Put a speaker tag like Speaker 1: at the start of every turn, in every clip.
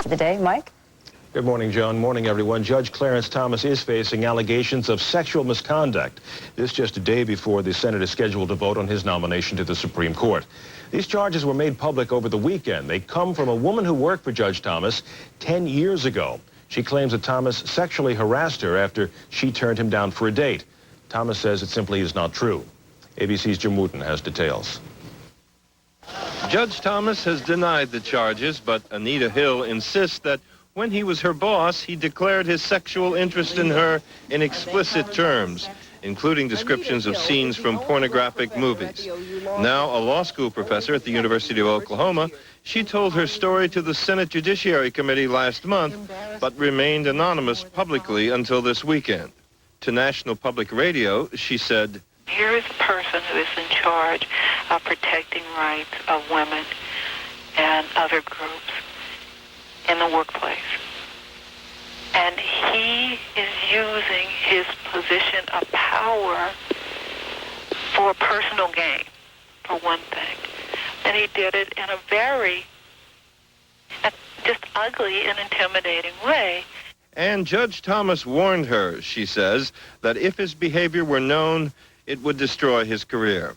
Speaker 1: for the day. Mike?
Speaker 2: Good morning, Joan. Morning, everyone. Judge Clarence Thomas is facing allegations of sexual misconduct. This just a day before the Senate is scheduled to vote on his nomination to the Supreme Court. These charges were made public over the weekend. They come from a woman who worked for Judge Thomas 10 years ago. She claims that Thomas sexually harassed her after she turned him down for a date. Thomas says it simply is not true. ABC's Jim Wooten has details.
Speaker 3: Judge Thomas has denied the charges, but Anita Hill insists that when he was her boss, he declared his sexual interest in her in explicit terms, including descriptions of scenes from pornographic movies. Now a law school professor at the University of Oklahoma, she told her story to the Senate Judiciary Committee last month, but remained anonymous publicly until this weekend. To National Public Radio, she said,
Speaker 4: "Here is a person who is in charge of protecting rights of women and other groups in the workplace. And he is using his position of power for personal gain, for one thing. And he did it in a very just ugly and intimidating way."
Speaker 3: And Judge Thomas warned her, she says, that if his behavior were known, it would destroy his career.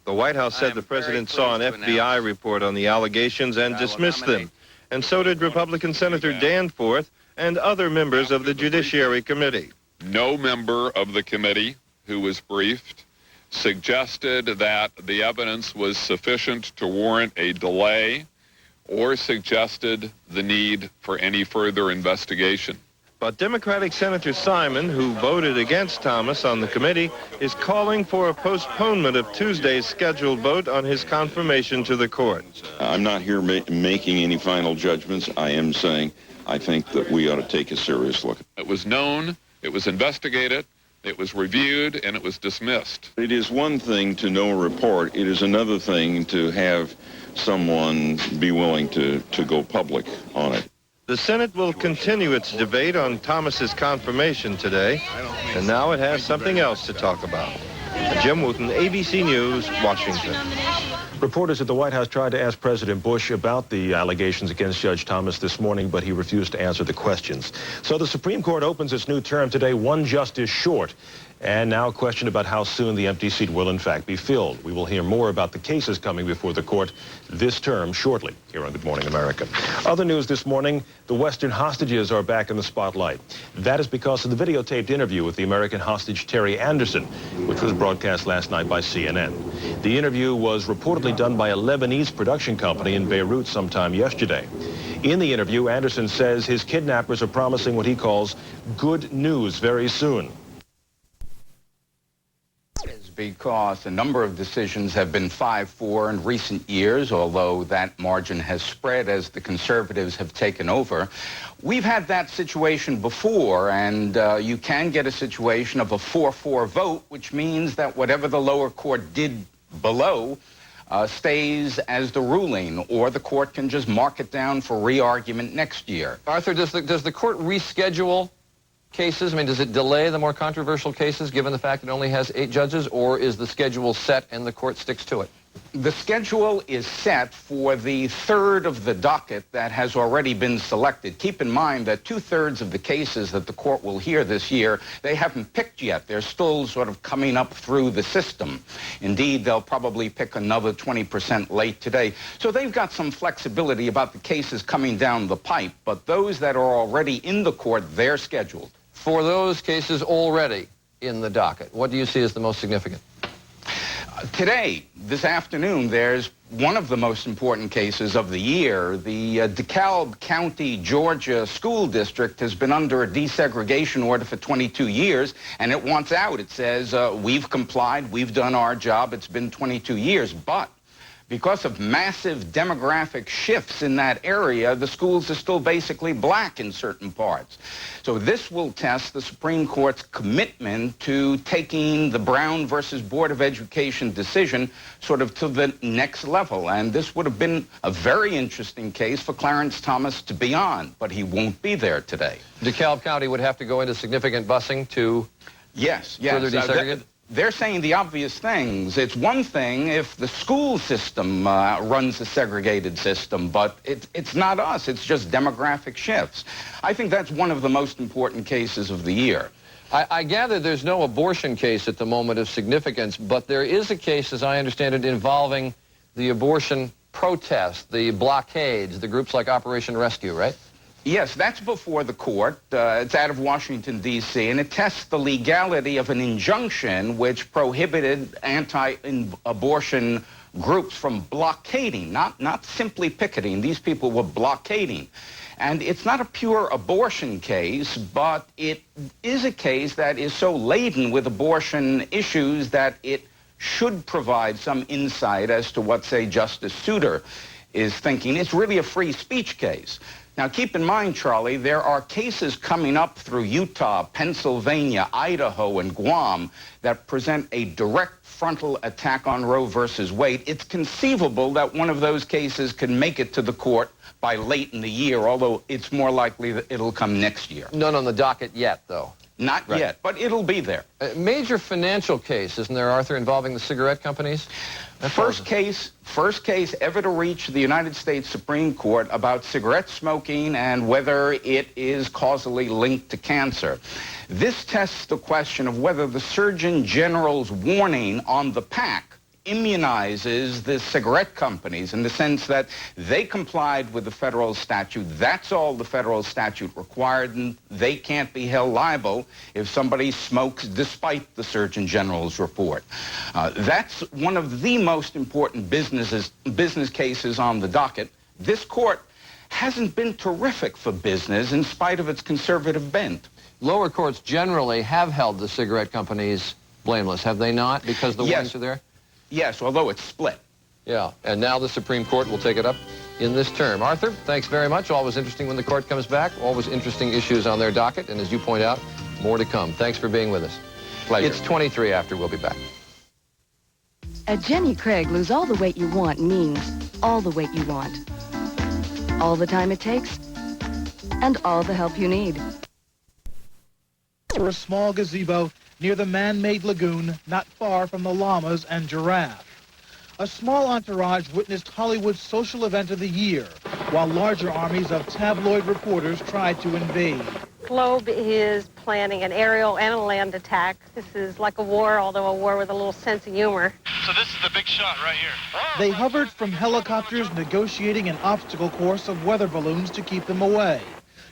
Speaker 3: The White House said the president saw an FBI report on the allegations and dismissed them. And so did Republican Senator Danforth and other members of the Judiciary Committee.
Speaker 5: No member of the committee who was briefed suggested that the evidence was sufficient to warrant a delay or suggested the need for any further investigation.
Speaker 3: But Democratic Senator Simon, who voted against Thomas on the committee, is calling for a postponement of Tuesday's scheduled vote on his confirmation to the court.
Speaker 6: I'm not here making any final judgments. I am saying I think that we ought to take a serious look.
Speaker 5: It was known, it was investigated, it was reviewed, and it was dismissed.
Speaker 6: It is one thing to know a report. It is another thing to have someone be willing to go public on it.
Speaker 3: The Senate will continue its debate on Thomas's confirmation today, and now it has something else to talk about. Jim Wooten, ABC News, Washington.
Speaker 2: Reporters at the White House tried to ask President Bush about the allegations against Judge Thomas this morning, but he refused to answer the questions. So the Supreme Court opens its new term today, one justice short. And now a question about how soon the empty seat will in fact be filled. We will hear more about the cases coming before the court this term shortly here on Good Morning America. Other news this morning, the Western hostages are back in the spotlight. That is because of the videotaped interview with the American hostage Terry Anderson, which was broadcast last night by CNN. The interview was reportedly done by a Lebanese production company in Beirut sometime yesterday. In the interview, Anderson says his kidnappers are promising what he calls good news very soon.
Speaker 7: Because a number of decisions have been 5-4 in recent years, although that margin has spread as the conservatives have taken over. We've had that situation before, and you can get a situation of a 4-4 vote, which means that whatever the lower court did below stays as the ruling, or the court can just mark it down for re-argument next year.
Speaker 8: Arthur, does the court reschedule cases? I mean, does it delay the more controversial cases given the fact it only has 8 judges, or is the schedule set and the court sticks to it?
Speaker 7: The schedule is set for the third of the docket that has already been selected. Keep in mind that 2/3 of the cases that the court will hear this year, they haven't picked yet. They're still sort of coming up through the system. Indeed, they'll probably pick another 20% late today. So they've got some flexibility about the cases coming down the pipe, but those that are already in the court, they're scheduled.
Speaker 8: For those cases already in the docket, what do you see as the most significant?
Speaker 7: Today, this afternoon, there's one of the most important cases of the year. The DeKalb County, Georgia school district has been under a desegregation order for 22 years, and it wants out. It says, we've complied, we've done our job, it's been 22 years, but because of massive demographic shifts in that area, the schools are still basically black in certain parts. So this will test the Supreme Court's commitment to taking the Brown versus Board of Education decision sort of to the next level. And this would have been a very interesting case for Clarence Thomas to be on, but he won't be there today.
Speaker 8: DeKalb County would have to go into significant busing to
Speaker 7: yes,
Speaker 8: further desegregate?
Speaker 7: They're saying the obvious things. It's one thing if the school system runs a segregated system, but it's not us. It's just demographic shifts. I think that's one of the most important cases of the year.
Speaker 8: I gather there's no abortion case at the moment of significance, but there is a case, as I understand it, involving the abortion protests, the blockades, the groups like Operation Rescue, right?
Speaker 7: Yes, that's before the court. It's out of Washington, D.C., and it tests the legality of an injunction which prohibited anti-abortion groups from blockading, not simply picketing. These people were blockading. And it's not a pure abortion case, but it is a case that is so laden with abortion issues that it should provide some insight as to what, say, Justice Souter is thinking. It's really a free speech case. Now, keep in mind, Charlie, there are cases coming up through Utah, Pennsylvania, Idaho, and Guam that present a direct frontal attack on Roe versus Wade. It's conceivable that one of those cases can make it to the court by late in the year, although it's more likely that it'll come next year.
Speaker 8: None on the docket yet, though.
Speaker 7: Not yet, but it'll be there.
Speaker 8: A major financial case, isn't there, Arthur, involving the cigarette companies?
Speaker 7: First case ever to reach the United States Supreme Court about cigarette smoking and whether it is causally linked to cancer. This tests the question of whether the Surgeon General's warning on the pack immunizes the cigarette companies in the sense that they complied with the federal statute. That's all the federal statute required, and they can't be held liable if somebody smokes despite the Surgeon General's report. That's one of the most important business cases on the docket. This court hasn't been terrific for business in spite of its conservative bent.
Speaker 8: Lower courts generally have held the cigarette companies blameless, have they not, because the warnings are there?
Speaker 7: Yes, although it's split.
Speaker 8: Yeah, and now the Supreme Court will take it up in this term. Arthur, thanks very much. Always interesting when the court comes back. Always interesting issues on their docket, and as you point out, more to come. Thanks for being with us.
Speaker 7: Pleasure.
Speaker 8: It's 23 after. We'll be back.
Speaker 1: At Jenny Craig, lose all the weight you want means all the weight you want. All the time it takes, and all the help you need.
Speaker 9: For a small gazebo near the man-made lagoon not far from the llamas and giraffe. A small entourage witnessed Hollywood's social event of the year, while larger armies of tabloid reporters tried to invade.
Speaker 10: Globe is planning an aerial and a land attack. This is like a war, although a war with a little sense of humor.
Speaker 11: So this is the big shot right here.
Speaker 9: They hovered from helicopters negotiating an obstacle course of weather balloons to keep them away.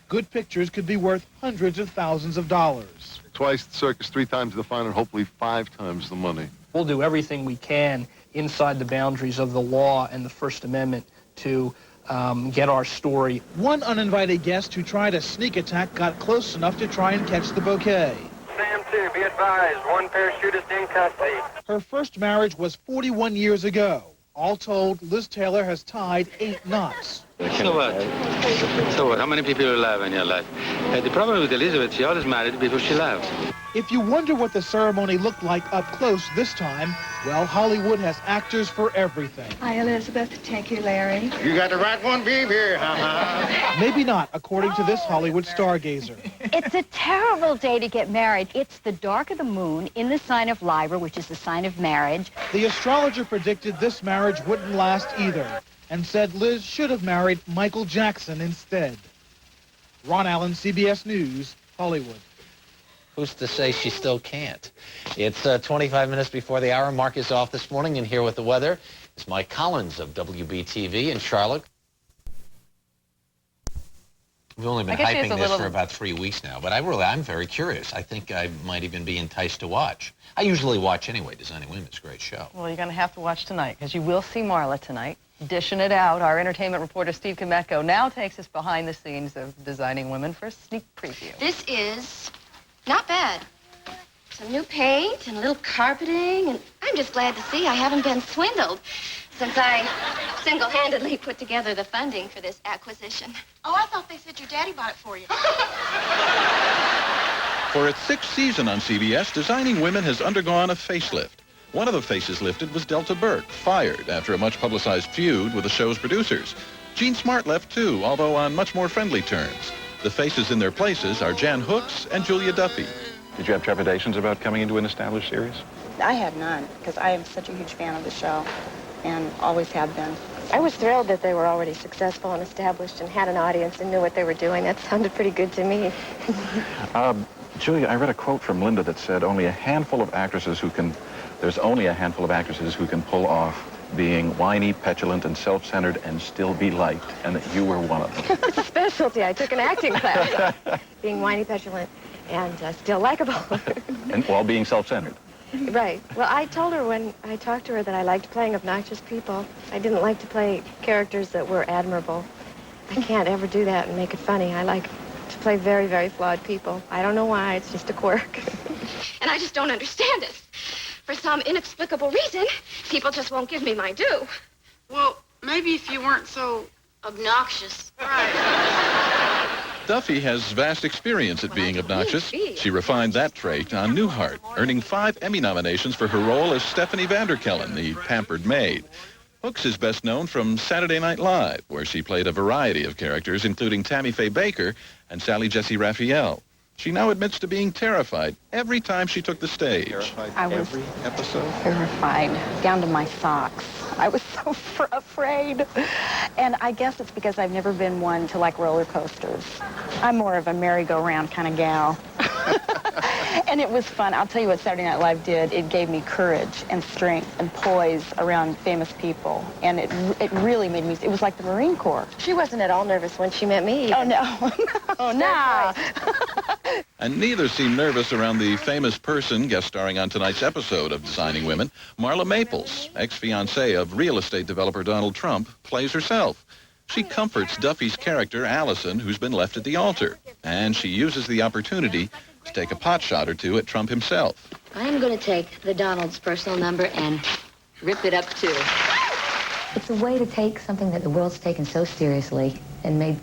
Speaker 9: Good pictures could be worth hundreds of thousands of dollars.
Speaker 12: Twice the circus, 3 times the fun, and hopefully 5 times the money.
Speaker 13: We'll do everything we can inside the boundaries of the law and the First Amendment to get our story.
Speaker 9: One uninvited guest who tried a sneak attack got close enough to try and catch the bouquet.
Speaker 14: Sam 2, be advised, one parachutist in custody.
Speaker 9: Her first marriage was 41 years ago. All told, Liz Taylor has tied 8 knots.
Speaker 15: So what? How many people you love in your life? The problem with Elizabeth, she always married the people she loved.
Speaker 9: If you wonder what the ceremony looked like up close this time, well, Hollywood has actors for everything.
Speaker 16: Hi, Elizabeth. Thank you, Larry.
Speaker 14: You got the right one, babe, here.
Speaker 9: Maybe not, according to this Hollywood stargazer.
Speaker 17: It's a terrible day to get married. It's the dark of the moon in the sign of Libra, which is the sign of marriage.
Speaker 9: The astrologer predicted this marriage wouldn't last either, and said Liz should have married Michael Jackson instead. Ron Allen, CBS News, Hollywood.
Speaker 18: Who's to say she still can't? It's 25 minutes before the hour. Mark is off this morning, and here with the weather is Mike Collins of WBTV in Charlotte. We've only been hyping this for about 3 weeks now, but I'm very curious. I think I might even be enticed to watch. I usually watch anyway. Designing Women is a great show.
Speaker 19: Well, you're going to have to watch tonight, because you will see Marla tonight. Dishing it out, our entertainment reporter Steve Kometko now takes us behind the scenes of Designing Women for a sneak preview.
Speaker 20: This is not bad. Some new paint and a little carpeting, and I'm just glad to see I haven't been swindled since I single-handedly put together the funding for this acquisition.
Speaker 21: Oh, I thought they said your daddy bought it for you.
Speaker 22: For its 6th season on CBS, Designing Women has undergone a facelift. One of the faces lifted was Delta Burke, fired after a much-publicized feud with the show's producers. Jean Smart left too, although on much more friendly terms. The faces in their places are Jan Hooks and Julia Duffy.
Speaker 23: Did you have trepidations about coming into an established series?
Speaker 4: I had none, because I am such a huge fan of the show, and always have been.
Speaker 10: I was thrilled that they were already successful and established and had an audience and knew what they were doing. That sounded pretty good to me.
Speaker 5: Julia, I read a quote from Linda that said there's only a handful of actresses who can pull off being whiny, petulant, and self-centered and still be liked, and that you were one of them.
Speaker 10: It's a specialty. I took an acting class. Being whiny, petulant, and still likable.
Speaker 5: And while being self-centered.
Speaker 10: Right. Well, I told her when I talked to her that I liked playing obnoxious people. I didn't like to play characters that were admirable. I can't ever do that and make it funny. I like to play very, very flawed people. I don't know why. It's just a quirk.
Speaker 20: And I just don't understand it. For some inexplicable reason, people just won't give me my due.
Speaker 23: Well, maybe if you weren't so obnoxious.
Speaker 22: Duffy has vast experience at being obnoxious. She refined that trait on Newhart, earning 5 Emmy nominations for her role as Stephanie Vanderkellen, the pampered maid. Hooks is best known from Saturday Night Live, where she played a variety of characters, including Tammy Faye Baker and Sally Jesse Raphael. She now admits to being terrified every time she took the stage.
Speaker 4: I was
Speaker 22: every episode?
Speaker 4: terrified, down to my socks. I was so afraid. And I guess it's because I've never been one to like roller coasters. I'm more of a merry-go-round kind of gal. And it was fun. I'll tell you what Saturday Night Live did. It gave me courage and strength and poise around famous people. And it really made me, it was like the Marine Corps.
Speaker 10: She wasn't at all nervous when she met me.
Speaker 4: Oh, no. Oh, no.
Speaker 22: And neither seemed nervous around the famous person guest starring on tonight's episode of Designing Women. Marla Maples, ex-fiancée of real estate developer Donald Trump, plays herself. She comforts Duffy's character, Allison, who's been left at the altar. And she uses the opportunity to take a pot shot or two at Trump himself.
Speaker 24: I'm going to take the Donald's personal number and rip it up, too.
Speaker 25: It's a way to take something that the world's taken so seriously and made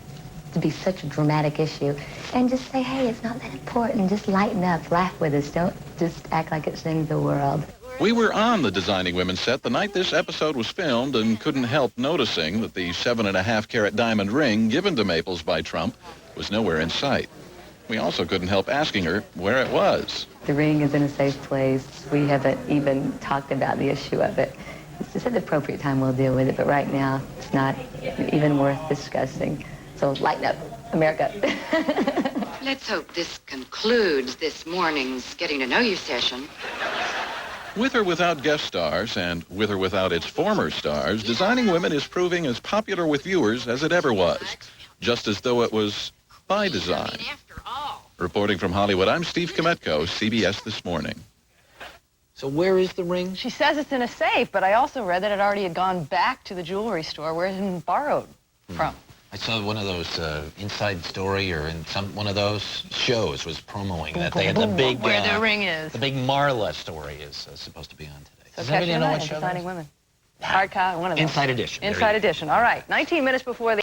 Speaker 25: to be such a dramatic issue and just say, hey, it's not that important. Just lighten up, laugh with us. Don't just act like it's the end of the world.
Speaker 22: We were on the Designing Women set the night this episode was filmed and couldn't help noticing that the 7.5-carat diamond ring given to Maples by Trump was nowhere in sight. We also couldn't help asking her where it was.
Speaker 25: The ring is in a safe place. We haven't even talked about the issue of it. It's just at the appropriate time we'll deal with it, but right now it's not even worth discussing. So lighten up, America.
Speaker 24: Let's hope this concludes this morning's Getting to Know You session.
Speaker 22: With or without guest stars, and with or without its former stars, Designing Women is proving as popular with viewers as it ever was, just as though it was by design. Reporting from Hollywood, I'm Steve Kometko, CBS This Morning.
Speaker 18: So where is the ring?
Speaker 19: She says it's in a safe, but I also read that it already had gone back to the jewelry store where it had been borrowed from.
Speaker 18: I saw one of those Inside Story or in one of those shows was promoting that. They had the big...
Speaker 19: Where the ring is.
Speaker 18: The big Marla story is supposed to be on today.
Speaker 19: So
Speaker 18: Does anybody know what show
Speaker 19: Designing Women. Hard copy, one of those.
Speaker 18: Inside Edition.
Speaker 19: Inside Edition. All right. 19 minutes before the